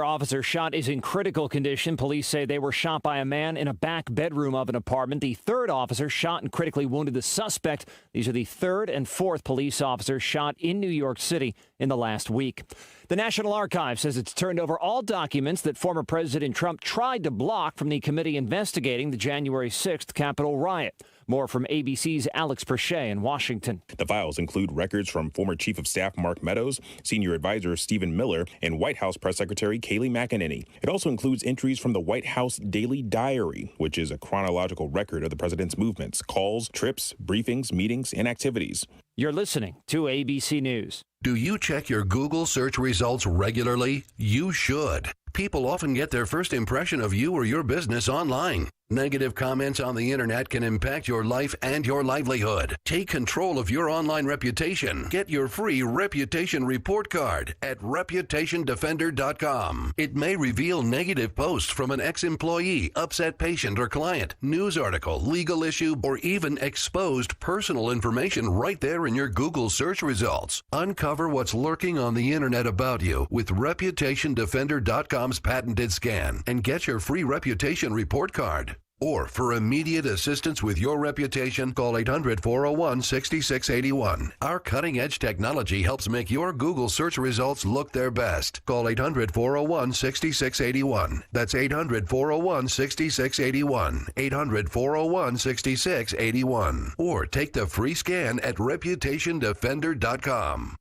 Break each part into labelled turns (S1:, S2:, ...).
S1: Officer shot is in critical condition. Police say they were shot by a man in a back bedroom of an apartment. The third officer shot and critically wounded the suspect. These are the third and fourth police officers shot in New York City in the last week. The National Archives says it's turned over all documents that former President Trump tried to block from the committee investigating the January 6th Capitol riot. More from ABC's Alex Perche in Washington.
S2: The files include records from former Chief of Staff Mark Meadows, Senior Advisor Stephen Miller, and White House Press Secretary Kayleigh McEnany. It also includes entries from the White House Daily Diary, which is a chronological record of the president's movements, calls, trips, briefings, meetings, and activities.
S1: You're listening to ABC News.
S3: Do you check your Google search results regularly? You should. People often get their first impression of you or your business online. Negative comments on the internet can impact your life and your livelihood. Take control of your online reputation. Get your free reputation report card at reputationdefender.com. It may reveal negative posts from an ex-employee, upset patient or client, news article, legal issue, or even exposed personal information right there in your Google search results. Uncover what's lurking on the internet about you with reputationdefender.com's patented scan and get your free reputation report card. Or for immediate assistance with your reputation, call 800-401-6681. Our cutting-edge technology helps make your Google search results look their best. Call 800-401-6681. That's 800-401-6681. 800-401-6681. Or take the free scan at reputationdefender.com.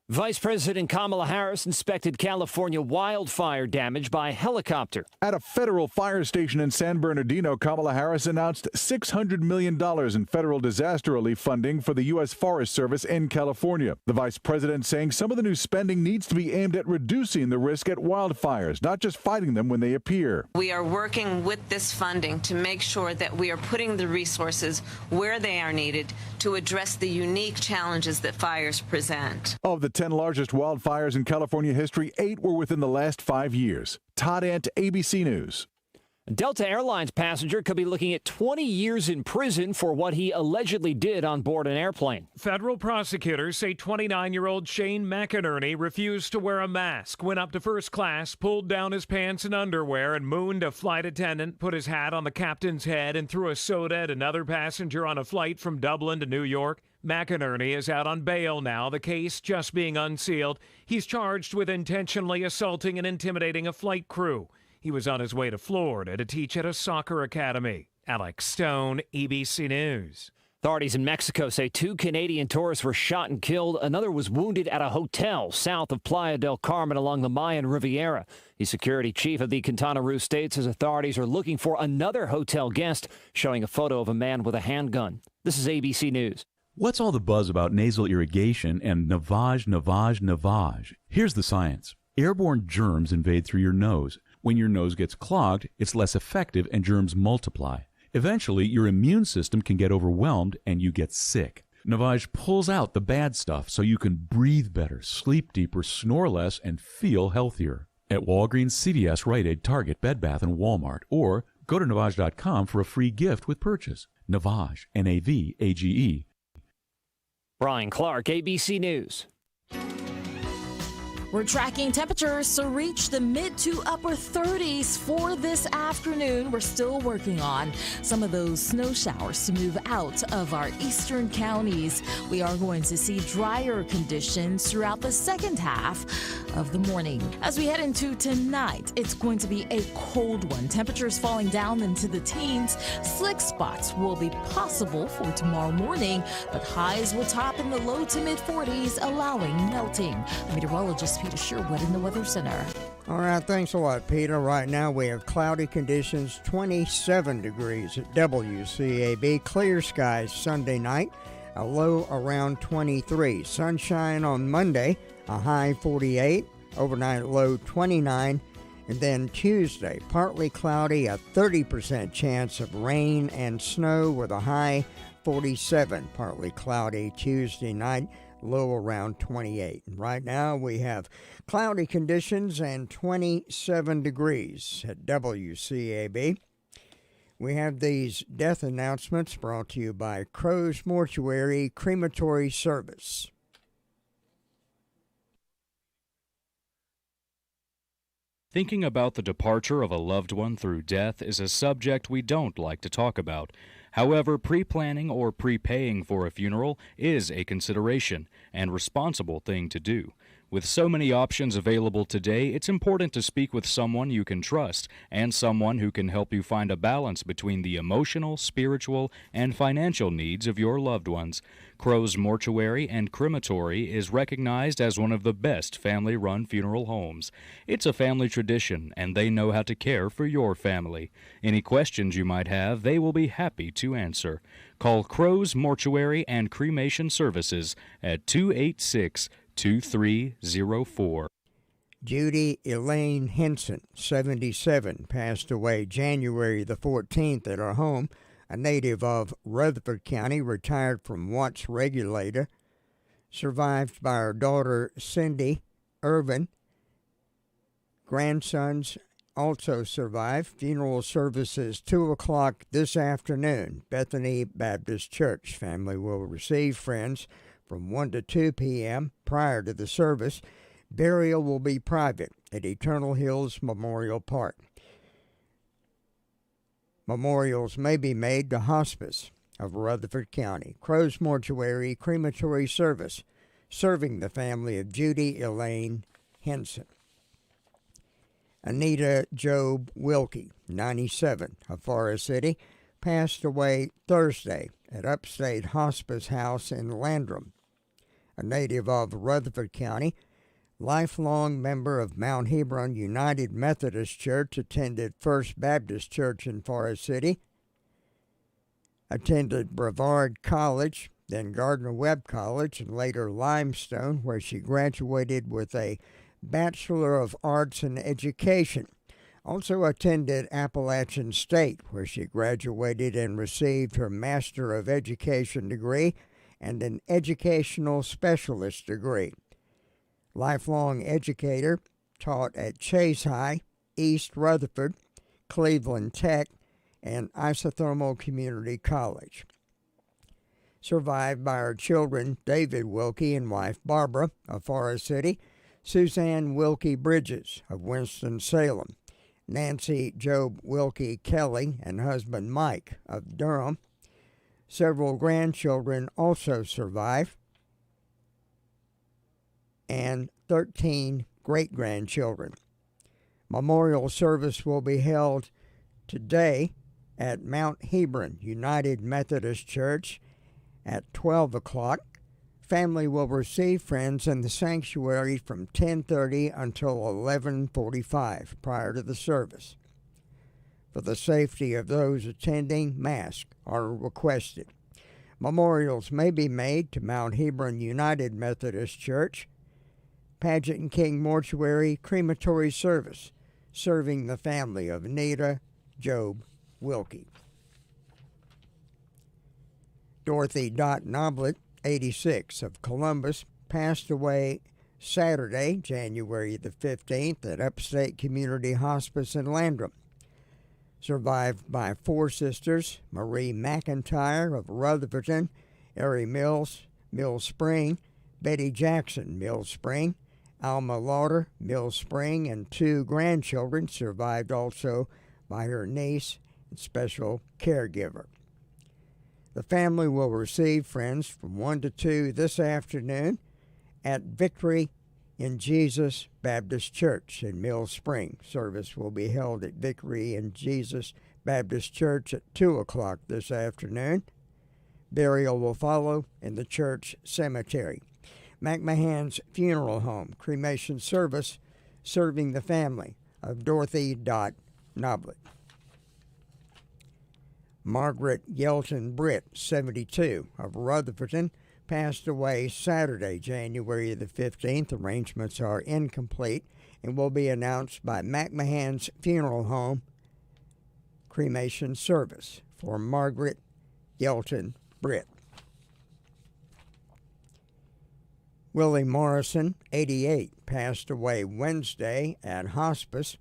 S1: Vice President Kamala Harris inspected California wildfire damage by helicopter.
S4: At a federal fire station in San Bernardino, Kamala Harris announced $600 million in federal disaster relief funding for the U.S. Forest Service in California. The vice president saying some of the new spending needs to be aimed at reducing the risk at wildfires, not just fighting them when they appear.
S5: We are working with this funding to make sure that we are putting the resources where they are needed to address the unique challenges that fires present.
S4: Of the 10 largest wildfires in California history, 8 were within the last 5 years. Todd Ant, ABC News.
S1: Delta Airlines passenger could be looking at 20 years in prison for what he allegedly did on board an airplane.
S6: Federal prosecutors say 29-year-old Shane McInerney refused to wear a mask, went up to first class, pulled down his pants and underwear, and mooned a flight attendant, put his hat on the captain's head, and threw a soda at another passenger on a flight from Dublin to New York. McInerney is out on bail now, the case just being unsealed. He's charged with intentionally assaulting and intimidating a flight crew. He was on his way to Florida to teach at a soccer academy. Alex Stone, ABC News.
S1: Authorities in Mexico say 2 Canadian tourists were shot and killed. Another was wounded at a hotel south of Playa del Carmen along the Mayan Riviera. The security chief of the Quintana Roo state says authorities are looking for another hotel guest, showing a photo of a man with a handgun. This is ABC News.
S7: What's all the buzz about nasal irrigation and navage? Here's the science. Airborne germs invade through your nose. When your nose gets clogged, it's less effective and germs multiply. Eventually, your immune system can get overwhelmed and you get sick. Navage pulls out the bad stuff so you can breathe better, sleep deeper, snore less, and feel healthier. At Walgreens, CVS, Rite Aid, Target, Bed Bath, and Walmart. Or go to Navage.com for a free gift with purchase. Navage, Navage.
S1: Brian Clark, ABC News.
S8: We're tracking temperatures to reach the mid to upper 30s for this afternoon. We're still working on some of those snow showers to move out of our eastern counties. We are going to see drier conditions throughout the second half of the morning. As we head into tonight, it's going to be a cold one. Temperatures falling down into the teens. Slick spots will be possible for tomorrow morning, but highs will top in the low to mid 40s, allowing melting. Meteorologist Peter Sherwood in the Weather Center.
S9: All right, thanks a lot, Peter. Right now we have cloudy conditions, 27 degrees at WCAB. Clear skies Sunday night, a low around 23. Sunshine on Monday, a high 48, overnight low 29. And then Tuesday, partly cloudy, a 30% chance of rain and snow with a high 47. Partly cloudy Tuesday night, low around 28. And right now we have cloudy conditions and 27 degrees at WCAB. We have these death announcements brought to you by Crow's Mortuary Crematory Service.
S10: Thinking about the departure of a loved one through death is a subject we don't like to talk about. However, pre-planning or prepaying for a funeral is a consideration and responsible thing to do. With so many options available today, it's important to speak with someone you can trust and someone who can help you find a balance between the emotional, spiritual, and financial needs of your loved ones. Crow's Mortuary and Crematory is recognized as one of the best family-run funeral homes. It's a family tradition, and they know how to care for your family. Any questions you might have, they will be happy to answer. Call Crow's Mortuary and Cremation Services at 286-2304.
S9: Judy Elaine Henson, 77, passed away January the 14th at her home. A native of Rutherford County, retired from Watts Regulator, survived by her daughter Cindy Irvin. Grandsons also survived. Funeral services 2 o'clock this afternoon. Bethany Baptist Church. Family will receive friends from 1 to 2 p.m. prior to the service. Burial will be private at Eternal Hills Memorial Park. Memorials may be made to Hospice of Rutherford County. Crow's Mortuary Crematory Service, serving the family of Judy Elaine Henson. Anita Job Wilkie, 97, of Forest City, passed away Thursday at Upstate Hospice House in Landrum. A native of Rutherford County, lifelong member of Mount Hebron United Methodist Church, attended First Baptist Church in Forest City, attended Brevard College, then Gardner-Webb College, and later Limestone, where she graduated with a Bachelor of Arts in Education. Also attended Appalachian State, where she graduated and received her Master of Education degree and an Educational Specialist degree. Lifelong educator, taught at Chase High, East Rutherford, Cleveland Tech, and Isothermal Community College. Survived by her children, David Wilkie and wife Barbara of Forest City, Suzanne Wilkie Bridges of Winston-Salem, Nancy Job Wilkie Kelly and husband Mike of Durham. Several grandchildren also survive, and 13 great-grandchildren. Memorial service will be held today at Mount Hebron United Methodist Church at 12 o'clock. Family will receive friends in the sanctuary from 10:30 until 11:45 prior to the service. For the safety of those attending, masks are requested. Memorials may be made to Mount Hebron United Methodist Church, Paget and King Mortuary Crematory Service, serving the family of Anita Job Wilkie. Dorothy Dot Noblet, 86, of Columbus, passed away Saturday, January the 15th, at Upstate Community Hospice in Landrum. Survived by 4 sisters: Marie McIntyre of Rutherfordton, Erie Mills, Mill Spring, Betty Jackson, Mill Spring, Alma Lauder, Mill Spring, and 2 grandchildren, survived also by her niece and special caregiver. The family will receive friends from 1 to 2 this afternoon at Victory in Jesus Baptist Church in Mill Spring. Service will be held at Victory in Jesus Baptist Church at 2 o'clock this afternoon. Burial will follow in the church cemetery. McMahon's Funeral Home Cremation Service, serving the family of Dorothy Dot Noblet. Margaret Yelton Britt, 72, of Rutherfordton, passed away Saturday, January the 15th. Arrangements are incomplete and will be announced by McMahon's Funeral Home Cremation Service for Margaret Yelton Britt. Willie Morrison, 88, passed away Wednesday at hospice.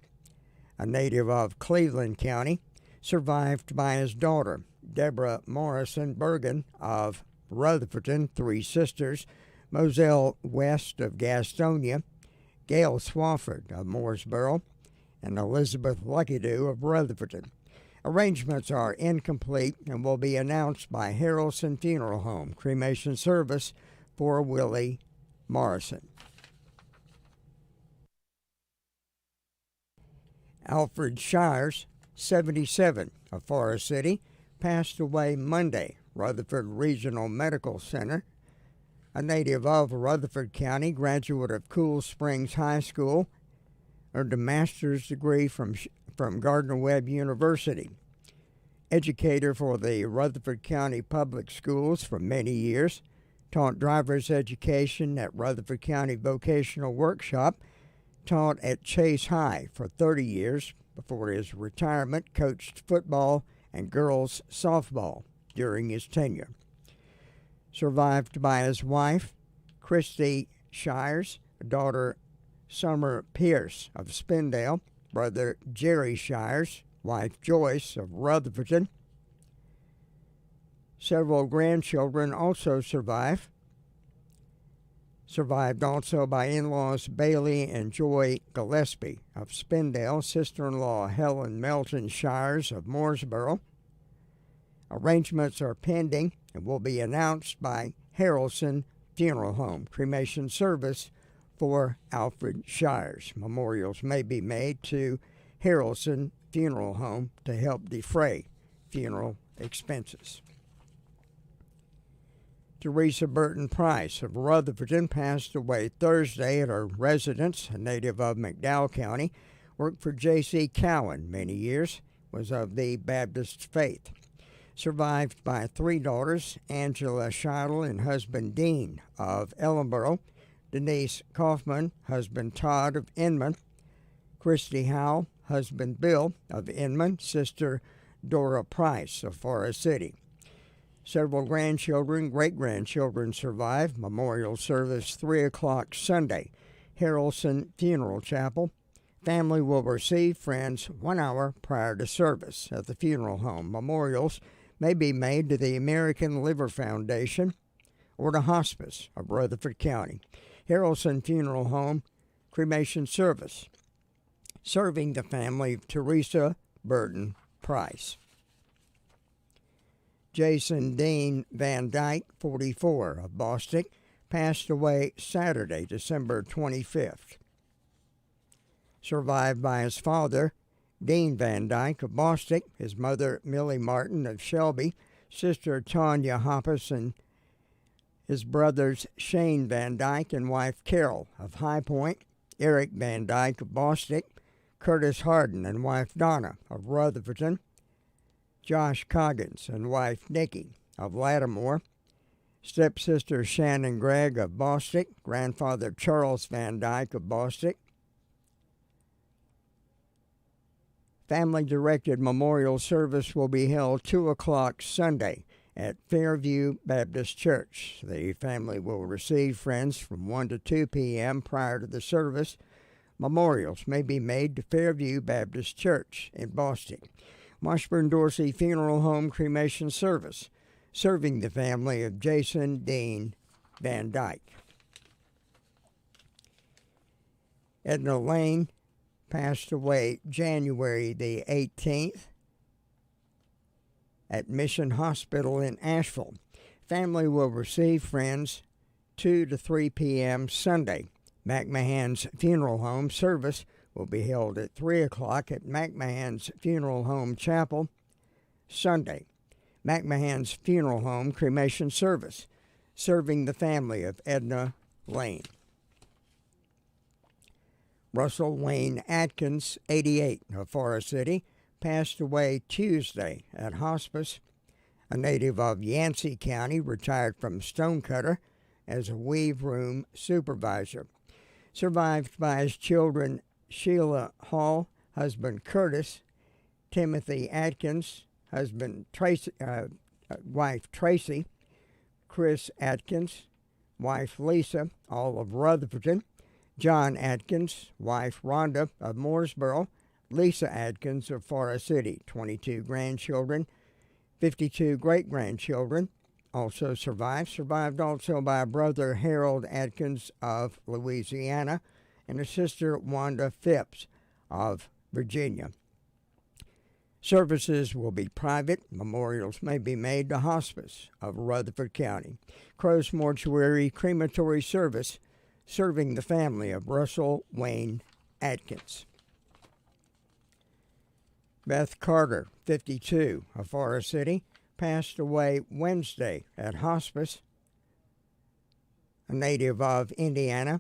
S9: A native of Cleveland County, survived by his daughter, Deborah Morrison Bergen of Rutherfordton, 3 sisters, Moselle West of Gastonia, Gail Swafford of Mooresboro, and Elizabeth Luckydo of Rutherford. Arrangements are incomplete and will be announced by Harrelson Funeral Home cremation service for Willie Morrison. Alfred Shires, 77, of Forest City, passed away Monday. Rutherford Regional Medical Center. A native of Rutherford County, graduate of Cool Springs High School, earned a master's degree from Gardner-Webb University. Educator for the Rutherford County Public Schools for many years, taught driver's education at Rutherford County Vocational Workshop, taught at Chase High for 30 years. Before his retirement, coached football and girls softball during his tenure. Survived by his wife, Christy Shires, daughter Summer Pierce of Spindale, brother Jerry Shires, wife Joyce of Rutherford. Several grandchildren also survive. Survived also by in-laws Bailey and Joy Gillespie of Spindale, sister-in-law Helen Melton Shires of Mooresboro. Arrangements are pending and will be announced by Harrelson Funeral Home cremation service for Alfred Shires. Memorials may be made to Harrelson Funeral Home to help defray funeral expenses. Teresa Burton Price of Rutherford passed away Thursday at her residence, a native of McDowell County, worked for J.C. Cowan many years, was of the Baptist faith. Survived by three daughters, Angela Scheidel and husband Dean of Ellenboro, Denise Kaufman, husband Todd of Inman, Christy Howell, husband Bill of Inman, sister Dora Price of Forest City. Several grandchildren, great-grandchildren survive. Memorial service 3 o'clock Sunday. Harrelson Funeral Chapel. Family will receive friends 1 hour prior to service at the funeral home. Memorials may be made to the American Liver Foundation or to Hospice of Rutherford County. Harrelson Funeral Home cremation service. Serving the family of Teresa Burton Price. Jason Dean Van Dyke, 44, of Bostic, passed away Saturday, December 25th. Survived by his father, Dean Van Dyke of Bostic, his mother, Millie Martin of Shelby, sister Tanya Hoppus, and his brothers Shane Van Dyke and wife Carol of High Point, Eric Van Dyke of Bostic, Curtis Harden and wife Donna of Rutherford, Josh Coggins and wife Nikki of Lattimore, stepsister Shannon Gregg of Bostic, grandfather Charles Van Dyke of Bostic. Family-directed memorial service will be held 2 o'clock Sunday at Fairview Baptist Church. The family will receive friends from 1 to 2 p.m. prior to the service. Memorials may be made to Fairview Baptist Church in Bostic. Washburn-Dorsey Funeral Home cremation service, serving the family of Jason Dean Van Dyke. Edna Lane passed away January the 18th at Mission Hospital in Asheville. Family will receive friends 2 to 3 p.m. Sunday. McMahon's Funeral Home service will be held at 3 o'clock at McMahon's Funeral Home Chapel, Sunday. McMahon's Funeral Home cremation service, serving the family of Edna Lane. Russell Wayne Atkins, 88, of Forest City, passed away Tuesday at hospice. A native of Yancey County, retired from Stonecutter as a weave room supervisor. Survived by his children Sheila Hall, husband Curtis, Timothy Atkins, husband Tracy, wife Tracy, Chris Atkins, wife Lisa, all of Rutherford, John Atkins, wife Rhonda of Mooresboro, Lisa Atkins of Forest City, 22 grandchildren, 52 great-grandchildren also survived also by a brother Harold Atkins of Louisiana and a sister Wanda Phipps of Virginia. Services will be private. Memorials may be made to Hospice of Rutherford County. Crow's Mortuary Crematory Service, serving the family of Russell Wayne Atkins. Beth Carter, 52, of Forest City, passed away Wednesday at Hospice, a native of Indiana.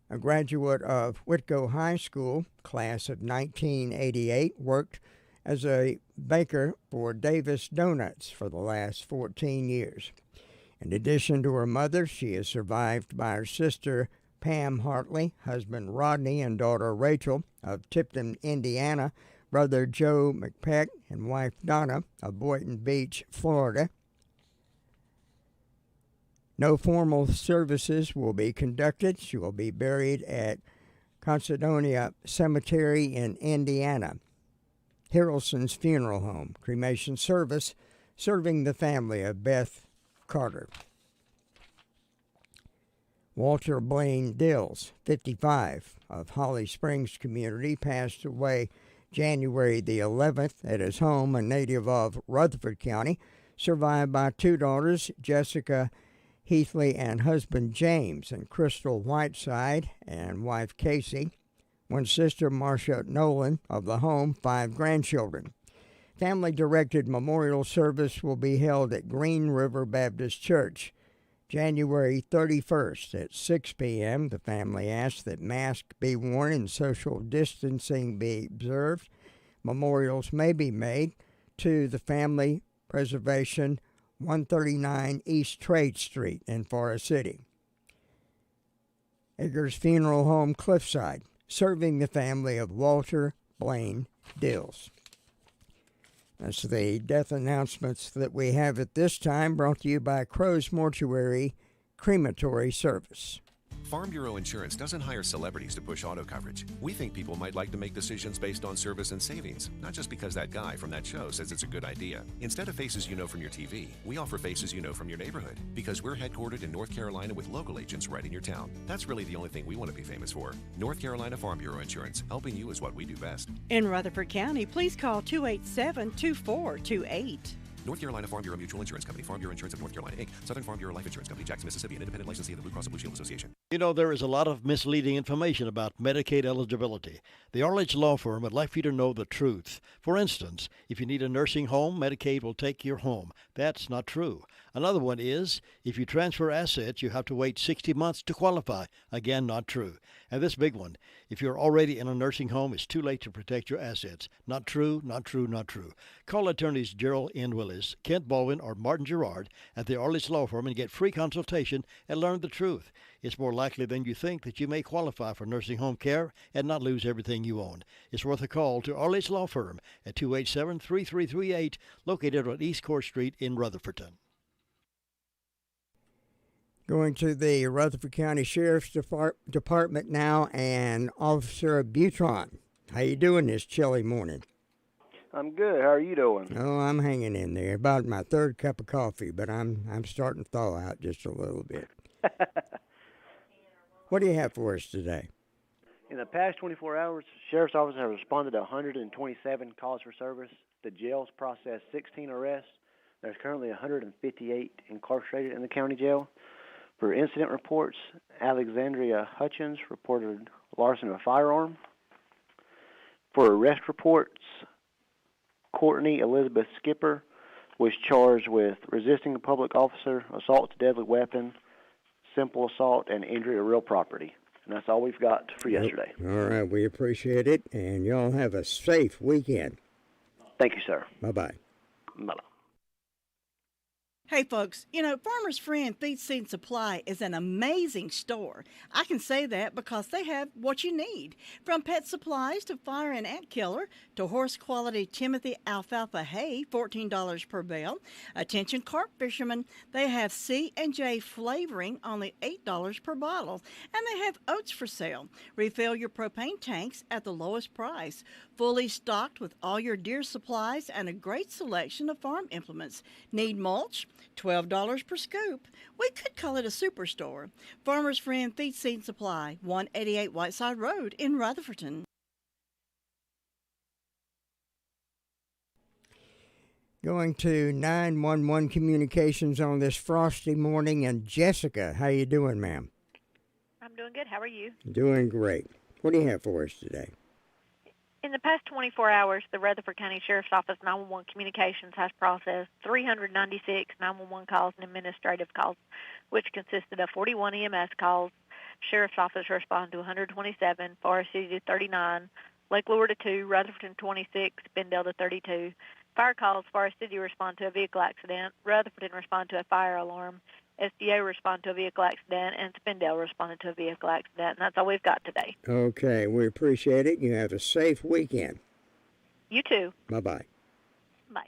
S9: A graduate of Whitco High School, class of 1988, worked as a baker for Davis Donuts for the last 14 years. In addition to her mother, she is survived by her sister, Pam Hartley, husband Rodney, and daughter Rachel of Tipton, Indiana, brother Joe McPeck, and wife Donna of Boynton Beach, Florida. No formal services will be conducted. She will be buried at Considonia Cemetery in Indiana. Harrelson's Funeral Home, cremation service, serving the family of Beth Carter. Walter Blaine Dills, 55, of Holly Springs community, passed away January the 11th at his home, a native of Rutherford County, survived by two daughters, Jessica Heathley and husband James, and Crystal Whiteside and wife Casey, one sister Marcia Nolan of the home, 5 grandchildren. Family-directed memorial service will be held at Green River Baptist Church, January 31st at 6 p.m. The family asks that masks be worn and social distancing be observed. Memorials may be made to the Family Preservation 139 East Trade Street in Forest City. Eggers Funeral Home, Cliffside, serving the family of Walter Blaine Dills. That's the death announcements that we have at this time, brought to you by Crow's Mortuary Crematory Service.
S11: Farm Bureau Insurance doesn't hire celebrities to push auto coverage. We think people might like to make decisions based on service and savings, not just because that guy from that show says it's a good idea. Instead of faces you know from your TV, we offer faces you know from your neighborhood, because we're headquartered in North Carolina with local agents right in your town. That's really the only thing we want to be famous for. North Carolina Farm Bureau Insurance. Helping you is what we do best.
S12: In Rutherford County, please call 287-2428.
S11: North Carolina Farm Bureau Mutual Insurance Company, Farm Bureau Insurance of North Carolina, Inc., Southern Farm Bureau Life Insurance Company, Jackson, Mississippi, an independent licensee of the Blue Cross and Blue Shield Association.
S13: You know, there is a lot of misleading information about Medicaid eligibility. The Arledge Law Firm would like for you to know the truth. For instance, if you need a nursing home, Medicaid will take your home. That's not true. Another one is, if you transfer assets, you have to wait 60 months to qualify. Again, not true. And this big one, if you're already in a nursing home, it's too late to protect your assets. Not true, not true, not true. Call attorneys Gerald N. Willis, Kent Baldwin, or Martin Gerard at the Arledge Law Firm and get free consultation and learn the truth. It's more likely than you think that you may qualify for nursing home care and not lose everything you own. It's worth a call to Arledge Law Firm at 287-3338, located on East Court Street in Rutherfordton.
S9: Going to the Rutherford County Sheriff's Department now, and Officer Butron. How you doing this chilly morning?
S14: I'm good. How are you doing?
S9: Oh, I'm hanging in there. About my third cup of coffee, but I'm starting to thaw out just a little bit. What do you have for us today?
S14: In the past 24 hours, Sheriff's Office has responded to 127 calls for service. The jails processed 16 arrests. There's currently 158 incarcerated in the county jail. For incident reports, Alexandria Hutchins reported larceny of a firearm. For arrest reports, Courtney Elizabeth Skipper was charged with resisting a public officer, assault to deadly weapon, simple assault, and injury to real property. And that's all we've got for yesterday.
S9: All right, we appreciate it, and y'all have a safe weekend.
S14: Thank you, sir.
S9: Bye-bye.
S14: Bye-bye.
S12: Hey folks, you know, Farmer's Friend Feed, Seed, and Supply is an amazing store. I can say that because they have what you need. From pet supplies to fire and ant killer to horse quality Timothy alfalfa hay, $14 per bale. Attention carp fishermen, they have C&J flavoring, only $8 per bottle. And they have oats for sale. Refill your propane tanks at the lowest price. Fully stocked with all your deer supplies and a great selection of farm implements. Need mulch? $12 per scoop. We could call it a superstore. Farmer's Friend Feed Seed Supply, 188 Whiteside Road in Rutherfordton.
S9: Going to 911 communications on this frosty morning. And Jessica, how you doing, ma'am?
S15: I'm doing good. How are you?
S9: Doing great. What do you have for us today?
S15: In the past 24 hours, the Rutherford County Sheriff's Office 911 Communications has processed 396 911 calls and administrative calls, which consisted of 41 EMS calls. Sheriff's Office responded to 127, Forest City to 39, Lake Lure to 2, Rutherford 26, Spindale to 32. Fire calls, Forest City responded to a vehicle accident, Rutherford responded to a fire alarm, SDA responded to a vehicle accident, and Spindale responded to a vehicle accident. And that's all we've got today.
S9: Okay, we appreciate it. You have a safe weekend.
S15: You too.
S9: Bye-bye.
S15: Bye.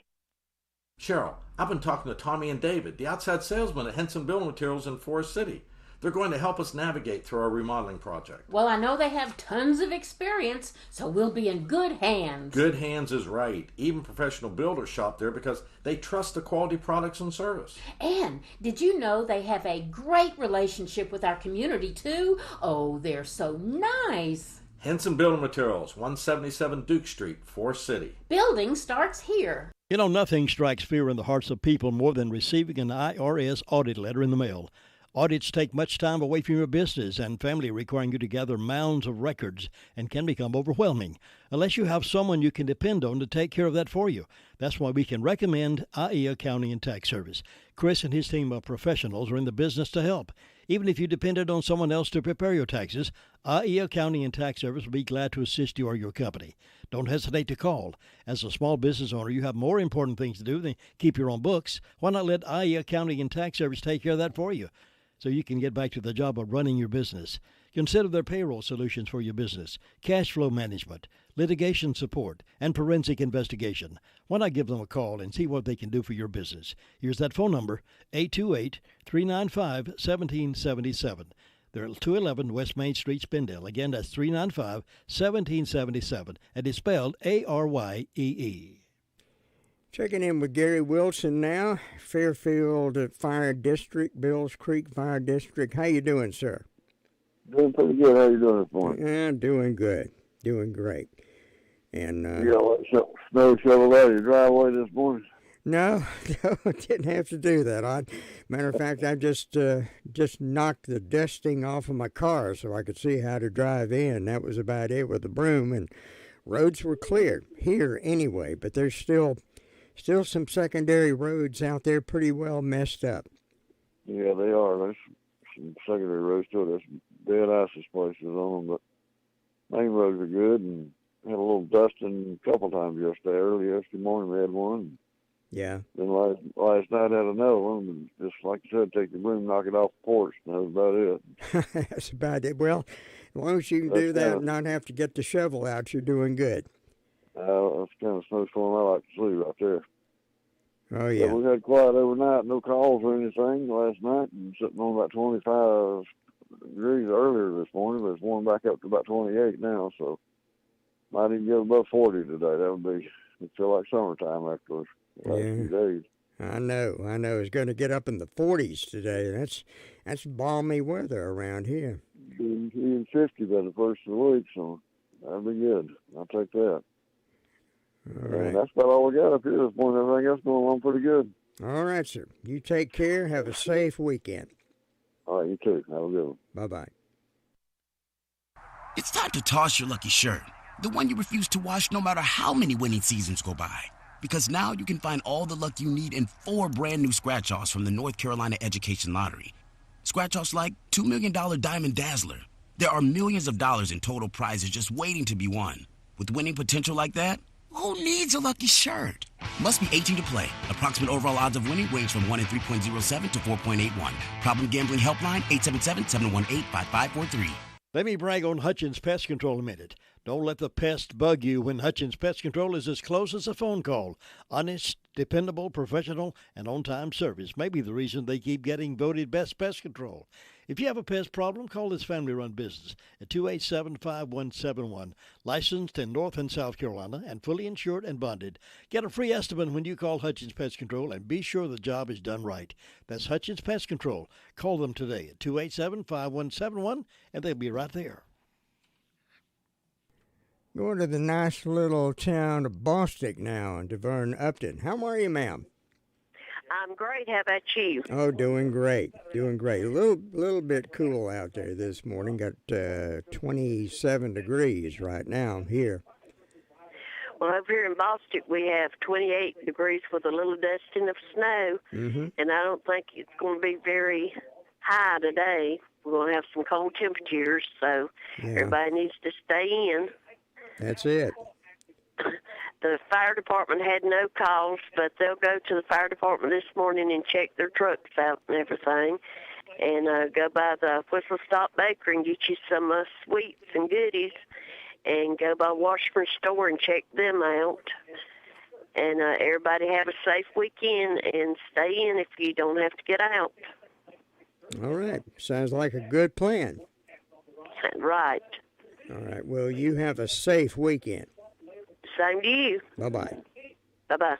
S16: Cheryl, I've been talking to Tommy and David, the outside salesmen at Henson Building Materials in Forest City. They're going to help us navigate through our remodeling project.
S17: Well, I know they have tons of experience, so we'll be in good hands.
S16: Good hands is right. Even professional builders shop there because they trust the quality products and service.
S17: And did you know they have a great relationship with our community, too? Oh, they're so nice.
S16: Henson Building Materials, 177 Duke Street, Forest City.
S17: Building starts here.
S13: You know, nothing strikes fear in the hearts of people more than receiving an IRS audit letter in the mail. Audits take much time away from your business and family, requiring you to gather mounds of records, and can become overwhelming unless you have someone you can depend on to take care of that for you. That's why we can recommend IE Accounting and Tax Service. Chris and his team of professionals are in the business to help. Even if you depended on someone else to prepare your taxes, IE Accounting and Tax Service will be glad to assist you or your company. Don't hesitate to call. As a small business owner, you have more important things to do than keep your own books. Why not let IE Accounting and Tax Service take care of that for you, so you can get back to the job of running your business? Consider their payroll solutions for your business, cash flow management, litigation support, and forensic investigation. Why not give them a call and see what they can do for your business? Here's that phone number, 828-395-1777. They're at 211 West Main Street, Spindale. Again, that's 395-1777, and it's spelled ARYEE.
S9: Checking in with Gary Wilson now, Fairfield Fire District, Bills Creek Fire District. How you doing, sir?
S18: Doing pretty good. How you doing this morning?
S9: Yeah, doing good. Doing great. And
S18: you got snow shoveled out of your driveway this morning?
S9: No, didn't have to do that. Matter of fact, I just knocked the dusting off of my car so I could see how to drive in. That was about it with the broom, and roads were clear here anyway. But there's still some secondary roads out there pretty well messed up.
S18: Yeah, they are. There's some secondary roads too. There's dead ice places on them, but main roads are good, and had a little dusting a couple times yesterday. Early yesterday morning we had one.
S9: Yeah.
S18: Then last night had another one, and just like you said, take the broom, knock it off the porch, and that was about it.
S9: That's about it. Well, as long as you can do that and not have to get the shovel out, you're doing good.
S18: That's the kind of snowstorm I like to see right there.
S9: Oh, yeah.
S18: So we had quiet overnight, no calls or anything last night, and sitting on about 25 degrees earlier this morning, but it's warmed back up to about 28 now, so might even get above 40 today. That would be, it feel like summertime after the last few days.
S9: I know. It's going to get up in the 40s today. That's balmy weather around here.
S18: Even 50 by the first of the week, so that'll be good. I'll take that.
S9: All right.
S18: And that's about all we got up here this morning. Everything else going along pretty good.
S9: All right, sir. You take care. Have a safe weekend.
S18: All right, you too. Have a good one.
S9: Bye-bye.
S19: It's time to toss your lucky shirt, the one you refuse to wash no matter how many winning seasons go by. Because now you can find all the luck you need in 4 brand new scratch-offs from the North Carolina Education Lottery. Scratch-offs like $2 Million Diamond Dazzler. There are millions of dollars in total prizes just waiting to be won. With winning potential like that, who needs a lucky shirt? Must be 18 to play. Approximate overall odds of winning range from 1 in 3.07 to 4.81. Problem gambling helpline 877-718-5543.
S13: Let me brag on Hutchins Pest Control a minute. Don't let the pest bug you when Hutchins Pest Control is as close as a phone call. Honest, Dependable, professional, and on-time service may be the reason they keep getting voted Best Pest Control. If you have a pest problem, call this family-run business at 287-5171. Licensed in North and South Carolina and fully insured and bonded. Get a free estimate when you call Hutchins Pest Control and be sure the job is done right. That's Hutchins Pest Control. Call them today at 287-5171 and they'll be right there.
S9: Going to the nice little town of Bostic now in Deverne, Upton. How are you, ma'am?
S20: I'm great. How about you?
S9: Oh, doing great. Doing great. A little bit cool out there this morning. Got 27 degrees right now here.
S20: Well, over here in Boston, we have 28 degrees with a little dusting of snow, and I don't think it's going to be very high today. We're going to have some cold temperatures, so everybody needs to stay in.
S9: That's it.
S20: The fire department had no calls, but they'll go to the fire department this morning and check their trucks out and everything, and go by the Whistle Stop Bakery and get you some sweets and goodies, and go by Washburn store and check them out. And everybody have a safe weekend and stay in if you don't have to get out.
S9: All right. Sounds like a good plan.
S20: Right.
S9: All right. Well, you have a safe weekend.
S20: Same to you.
S9: Bye-bye.
S20: Bye-bye.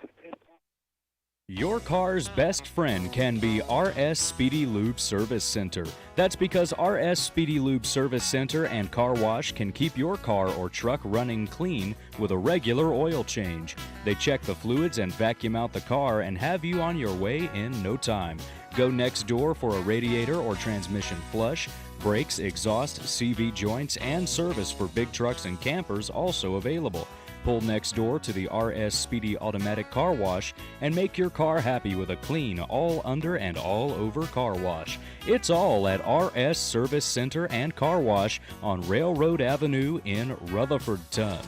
S10: Your car's best friend can be RS Speedy Lube Service Center. That's because RS Speedy Lube Service Center and Car Wash can keep your car or truck running clean with a regular oil change. They check the fluids and vacuum out the car and have you on your way in no time. Go next door for a radiator or transmission flush, brakes, exhaust, CV joints, and service for big trucks and campers also available. Pull next door to the RS Speedy Automatic Car Wash and make your car happy with a clean, all under and all over car wash. It's all at RS Service Center and Car Wash on Railroad Avenue in Rutherfordton.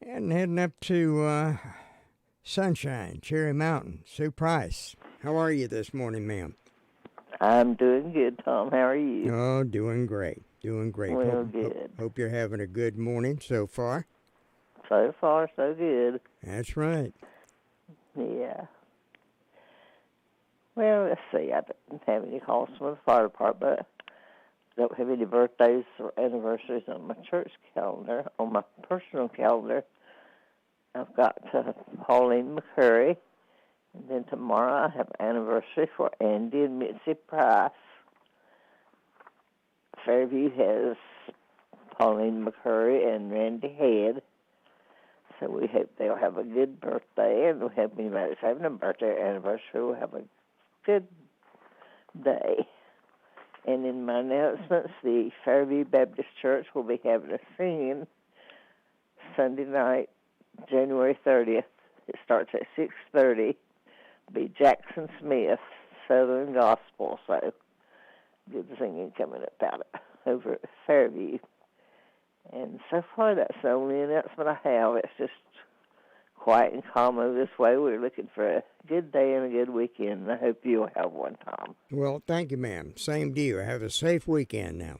S9: And heading up to Sunshine, Cherry Mountain, Sue Price. How are you this morning, ma'am?
S21: I'm doing good, Tom. How are you?
S9: Oh, doing great. Doing great.
S21: Well, good.
S9: Hope you're having a good morning so far.
S21: So far, so good.
S9: That's right.
S21: Yeah. Well, let's see. I didn't have any calls from the fire department. Don't have any birthdays or anniversaries on my church calendar. On my personal calendar, I've got Pauline McCurry. And then tomorrow I have an anniversary for Andy and Mitzi Price. Fairview has Pauline McCurry and Randy Head. So we hope they'll have a good birthday, and we'll have anybody that's having a birthday or anniversary will have a good day. And in my announcements, the Fairview Baptist Church will be having a singing Sunday night, January 30th. It starts at 6:30. Be Jackson Smith, Southern Gospel, so good singing coming up out over at Fairview. And so far, that's the only announcement I have. It's just quiet and calm over this way. We're looking for a good day and a good weekend, and I hope you'll have one, Tom.
S9: Well, thank you, ma'am. Same to you. Have a safe weekend now.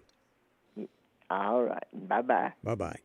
S21: All right. Bye-bye.
S9: Bye-bye.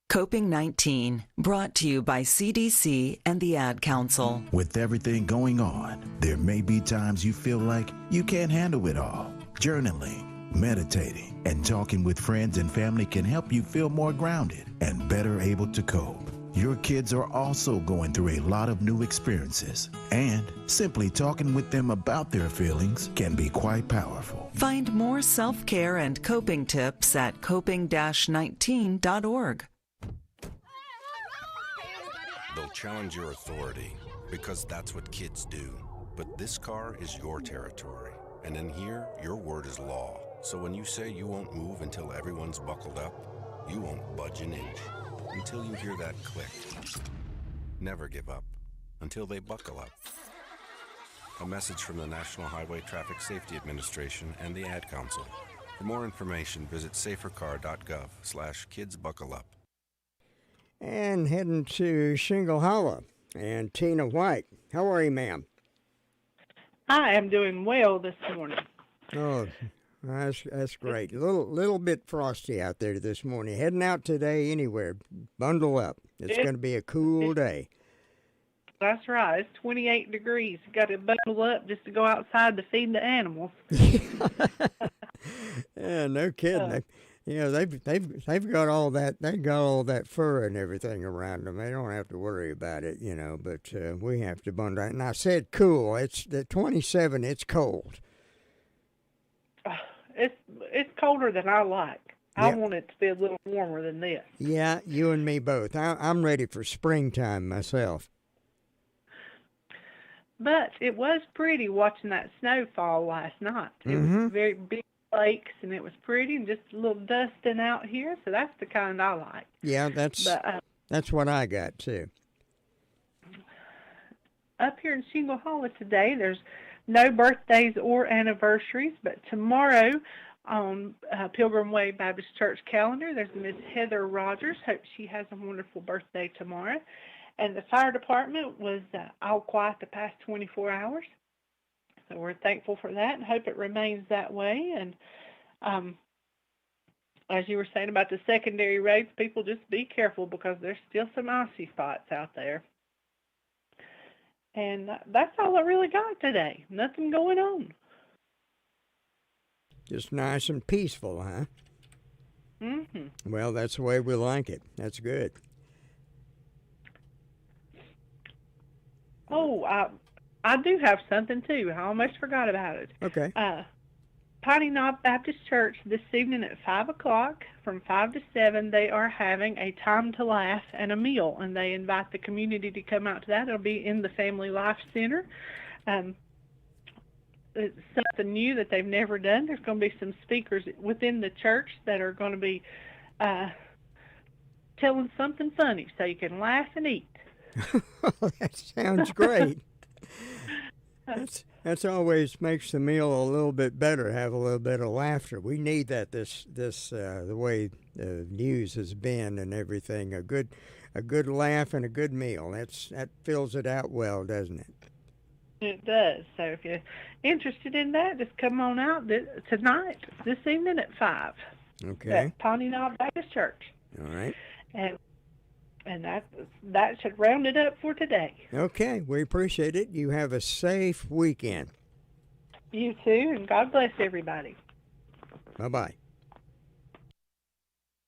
S22: Coping 19, brought to you by CDC and the Ad Council.
S23: With everything going on, there may be times you feel like you can't handle it all. Journaling, meditating, and talking with friends and family can help you feel more grounded and better able to cope. Your kids are also going through a lot of new experiences, and simply talking with them about their feelings can be quite powerful.
S22: Find more self-care and coping tips at coping-19.org.
S24: They'll challenge your authority because that's what kids do. But this car is your territory, and in here, your word is law. So when you say you won't move until everyone's buckled up, you won't budge an inch until you hear that click. Never give up until they buckle up. A message from the National Highway Traffic Safety Administration and the Ad Council. For more information, visit safercar.gov/kidsbuckleup.
S9: And heading to Shingle Hollow, and Tina White. How are you, ma'am?
S25: I am doing well this morning.
S9: Oh, That's great. Little bit frosty out there this morning. Heading out today anywhere, bundle up. It's going to be a cool day.
S2: That's right. It's 28 degrees. You got to bundle up just to go outside to feed the animals.
S9: Yeah, no kidding. They've got all that. They got all that fur and everything around them. They don't have to worry about it, But we have to bundle. And I said cool. It's the 27. It's cold.
S2: It's colder than I like.
S9: Yeah.
S2: I want it to be a little warmer than this.
S9: Yeah, you and me both. I'm ready for springtime myself.
S2: But it was pretty watching that snow fall last night. It was very big flakes, and it was pretty, and just a little dusting out here. So that's the kind I like.
S9: Yeah, that's what I got too.
S2: Up here in Shingle Hollow today, there's no birthdays or anniversaries, but tomorrow on Pilgrim Way Baptist Church calendar, there's Miss Heather Rogers. Hope she has a wonderful birthday tomorrow. And the fire department was all quiet the past 24 hours. So we're thankful for that and hope it remains that way. And as you were saying about the secondary roads, people just be careful because there's still some icy spots out there. And that's all I really got today. Nothing going on.
S9: Just nice and peaceful, huh?
S2: Mm-hmm.
S9: Well, that's the way we like it. That's good.
S2: Oh, I do have something, too. I almost forgot about it.
S9: Okay.
S2: Piney Knob Baptist Church this evening at 5 o'clock, from 5 to 7, they are having a time to laugh and a meal, and they invite the community to come out to that. It'll be in the Family Life Center. It's something new that they've never done. There's going to be some speakers within the church that are going to be telling something funny so you can laugh and eat.
S9: That sounds great. That's always makes the meal a little bit better. Have a little bit of laughter. We need that. The way the news has been and everything. A good laugh and a good meal. That fills it out well, doesn't it?
S2: It does. So if you're interested in that, just come on out tonight, this evening at 5.
S9: Okay.
S2: At Pawnee Knob Baptist Church.
S9: All right.
S2: And that should round it up for today.
S9: Okay, we appreciate it. You have a safe weekend.
S2: You too, and God bless everybody.
S9: Bye-bye.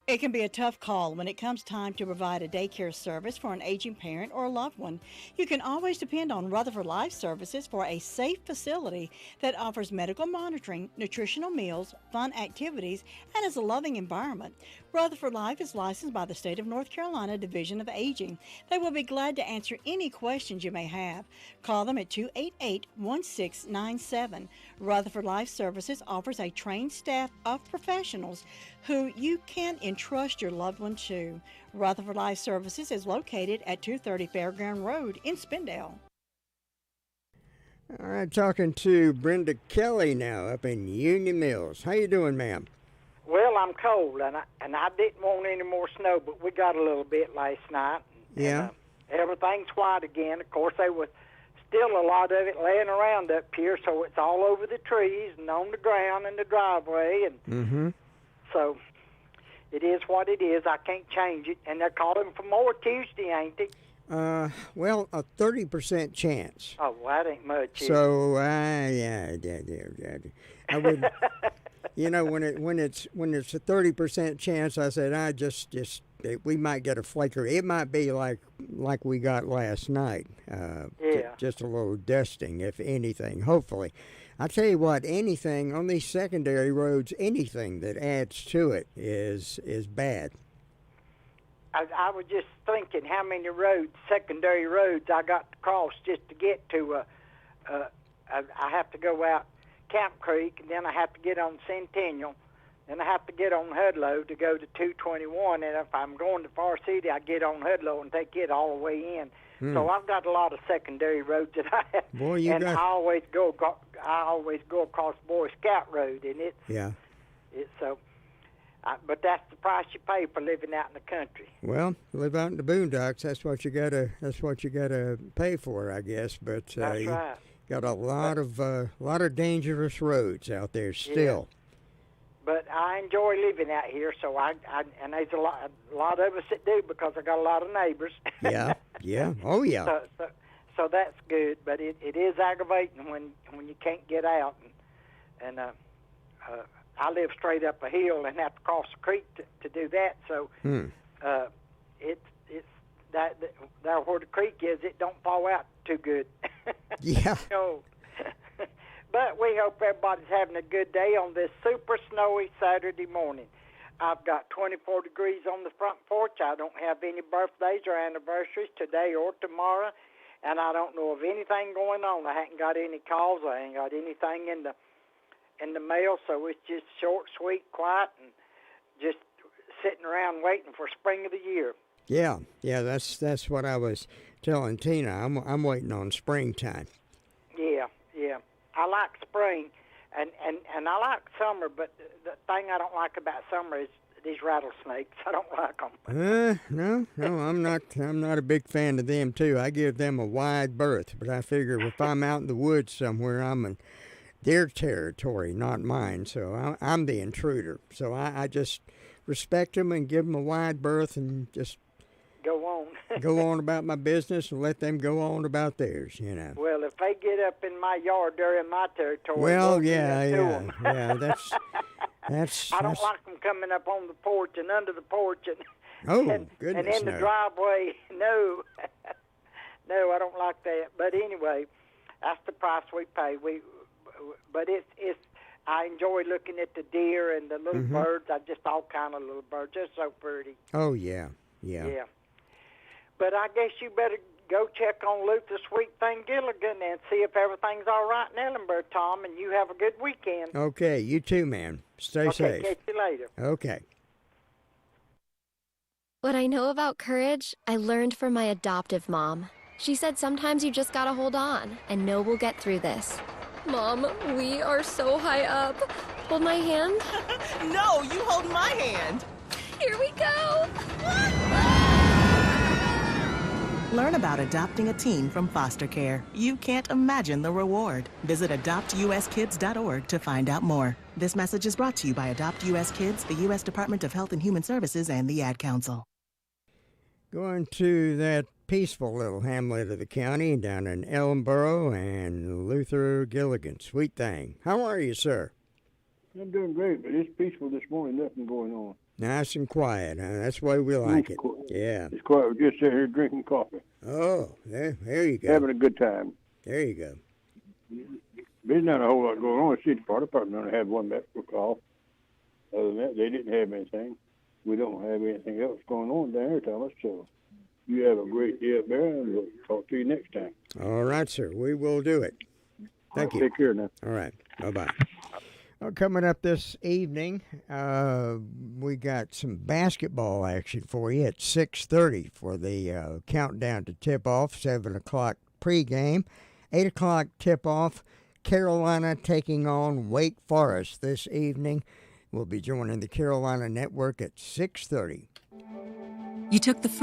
S12: It can be a tough call when it comes time to provide a daycare service for an aging parent or a loved one. You can always depend on Rutherford Life Services for a safe facility that offers medical monitoring, nutritional meals, fun activities, and is a loving environment. Rutherford Life is licensed by the State of North Carolina Division of Aging. They will be glad to answer any questions you may have. Call them at 288-1697. Rutherford Life Services offers a trained staff of professionals who you can entrust your loved one to. Rutherford Life Services is located at 230 Fairground Road in Spindale.
S9: All right, talking to Brenda Kelly now up in Union Mills. How you doing, ma'am?
S3: Well, I'm cold, and I didn't want any more snow, but we got a little bit last night.
S9: Yeah.
S3: And, everything's white again. Of course, there was still a lot of it laying around up here, so it's all over the trees and on the ground in the driveway, and so it is what it is. I can't change it, and they're calling for more Tuesday, ain't they?
S9: Well, a 30% chance.
S3: Oh, well, that ain't much.
S9: So, yeah. I would, when it's a 30% chance, I said, we might get a flaker. It might be like we got last night. Just a little dusting, if anything. Hopefully, I tell you what, anything on these secondary roads, anything that adds to it is bad.
S3: I was just thinking how many secondary roads I got to cross just to get to. I have to go out Camp Creek, and then I have to get on Centennial, then I have to get on Hudlow to go to 221. And if I'm going to Far City, I get on Hudlow and take it all the way in. So I've got a lot of secondary roads that I have.
S9: Boy,
S3: I always go across Boy Scout Road, and but that's the price you pay for living out in the country.
S9: Well, live out in the boondocks. That's what you gotta pay for, I guess. But
S3: that's right.
S9: Got a lot of dangerous roads out there still.
S3: but I enjoy living out here. So and there's a lot of us that do because I got a lot of neighbors.
S9: Yeah, oh yeah.
S3: So that's good, but it is aggravating when you can't get out, and I live straight up a hill and have to cross the creek to do that. So it's that there where the creek is, it don't fall out too good.
S9: Yeah.
S3: So, but we hope everybody's having a good day on this super snowy Saturday morning. I've got 24 degrees on the front porch. I don't have any birthdays or anniversaries today or tomorrow, and I don't know of anything going on. I haven't got any calls. I ain't got anything in the mail, so it's just short, sweet, quiet, and just sitting around waiting for spring of the year.
S9: Yeah, that's what I was telling Tina. I'm waiting on springtime.
S3: Yeah. I like spring, and I like summer, but the thing I don't like about summer is these rattlesnakes. I don't like them.
S9: No, I'm not a big fan of them too. I give them a wide berth, but I figure if I'm out in the woods somewhere, I'm in their territory, not mine. So I'm the intruder. So I just respect them and give them a wide berth and just go on about my business and let them go on about theirs, you know.
S3: Well, if they get up in my yard, they're in my territory.
S9: Well, yeah, that's
S3: I don't like them coming up on the porch and under the porch and
S9: goodness,
S3: and in the driveway. No, I don't like that. But anyway, that's the price we pay. But it's. I enjoy looking at the deer and the little birds. Just all kind of little birds, just so pretty.
S9: Oh yeah.
S3: But I guess you better go check on Luther Sweet Thing Gilligan and see if everything's all right in Ellenburg, Tom, and you have a good weekend.
S9: Okay, you too, man. Stay safe.
S3: Okay, catch you later.
S9: Okay.
S4: What I know about courage, I learned from my adoptive mom. She said sometimes you just gotta hold on and know we'll get through this. Mom, we are so high up. Hold my hand.
S5: No, you hold my hand.
S4: Here we go.
S5: Learn about adopting a teen from foster care. You can't imagine the reward. Visit adoptuskids.org to find out more. This message is brought to you by Adopt U.S. Kids, the U.S. Department of Health and Human Services, and the Ad Council.
S9: Going to that peaceful little hamlet of the county down in Ellenboro and Luther Gilligan. Sweet Thing. How are you, sir?
S6: I'm doing great, but it's peaceful this morning. Nothing going on.
S9: Nice and quiet, huh? That's the way we like it. Yeah.
S6: It's quiet. We're just sitting here drinking coffee.
S9: Oh, there you go.
S6: Having a good time.
S9: There you go.
S6: There's not a whole lot going on. The city fire department only had one medical call. Other than that, they didn't have anything. We don't have anything else going on down here, Thomas. So you have a great day up there, and we'll talk to you next time.
S9: All right, sir. We will do it. Thank you.
S6: Take care now.
S9: All right. Bye-bye. Well, coming up this evening, we got some basketball action for you at 6:30 for the countdown to tip-off, 7 o'clock pregame, 8 o'clock tip-off, Carolina taking on Wake Forest this evening. We'll be joining the Carolina Network at 6:30.
S7: You took the first